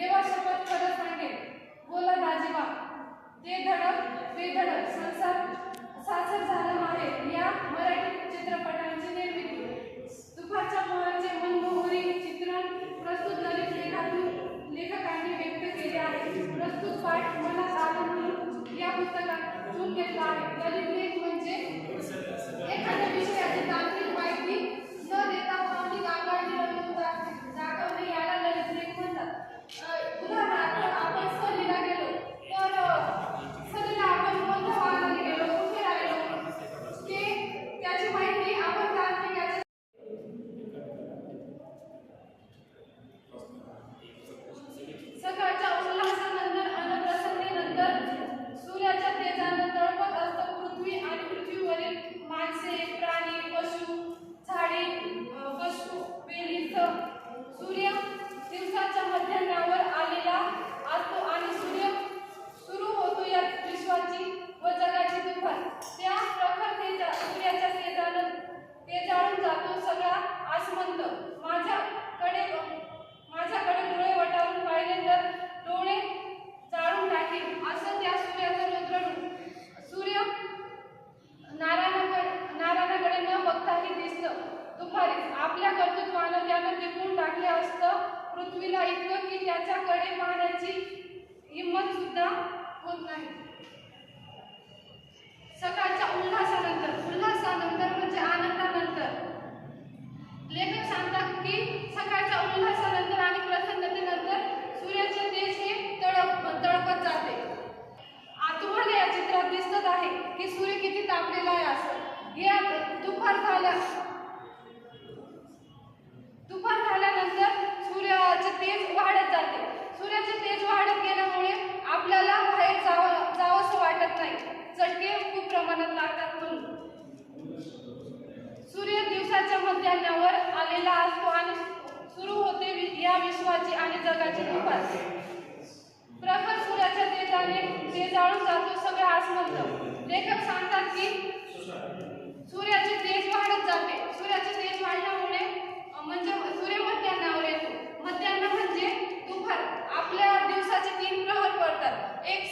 देवा शपथ खरं सांगेल, बोला दाजीबा, ते धडक सासर झालं आहे या मराठी चित्रपटांची निर्मिती. दुपारच्या मोहराचे मनमोहरी चित्रण प्रस्तुत ललित लेखकांनी व्यक्त केले आहे. प्रस्तुत पाठ मनात आलं म्हणून या पुस्तकातून घेतला आहे. ललित लेख म्हणजे एखाद्या विषयाची तांत्रिक माहिती न देता भावनिक आकांडी रंगवून दाखवणे याला ललित लेख म्हणतात. उदाहरणार्थ आपण सहलीला गेलो तर सहलीला आपण कोणत्या वाहनाने गेलो, कुठे राहिलो त्याची माहिती आपण तांत्रिक सकाळच्या उल्हासानंतर आणि प्रसन्नेनंतर सूर्याच्या तेजानं तळपत असतं पृथ्वी आणि पृथ्वीवरील माणसे, प्राणी, पशु, झाडे, पशु, वेलींच. सूर्य दिवसाच्या मध्यान्हावर आलेला असतो आणि सुरू होतो या विश्वाची व जगाची दुपार. त्या प्रखर सूर्याच्या तेजानं तेजाळून जातो सगळा आसमंत. माझ्याकडे डोळे वटारून पाहिले तर डोळे जाळून टाकील असं त्या सूर्याचं रुद्ररूप. सूर्य नारायणाकडे न बघताही दिसतं दुपारीच. आपल्या कर्तृत्वानं त्यानं टिकवून टाकले असतं पृथ्वीला इतकं की त्याच्याकडे पाहण्याची हिंमत सुद्धा होत नाही. सकाळच्या उल्हासानंतर म्हणजे आनंदानंतर. लेखक सांगतात की सकाळच्या उल्हासानंतर आणि प्रसन्नतेनंतर सूर्याचे तेज हे तळपत जाते. तुम्हाला या चित्रात दिसत आहे की सूर्य किती तापलेला आहे असं. या दुपार झाल्यानंतर सूर्याचे तेज वाढत जाते. सूर्याचे तेज वाढत गेल्यामुळे आपल्याला बाहेर जावंसं वाटत नाही. चटके खूप प्रमाणात लागतात म्हणून. सूर्य दिवसाच्या मध्यान्हावर आलेला असतो आणि सुरू होते या विश्वाची आणि जगाची दुपार. प्रखर सूर्याच्या तेजाने तेजाळून जातो सगळं आसमंत. लेखक सांगतात की सूर्याचे तेज वाढत जाते. सूर्याचे तेज वाढल्यामुळे म्हणजे सूर्य मध्यान्हावर येतो. मध्यान्ह म्हणजे दुपार. आपल्या दिवसाचे 3 प्रहर पडतात. एक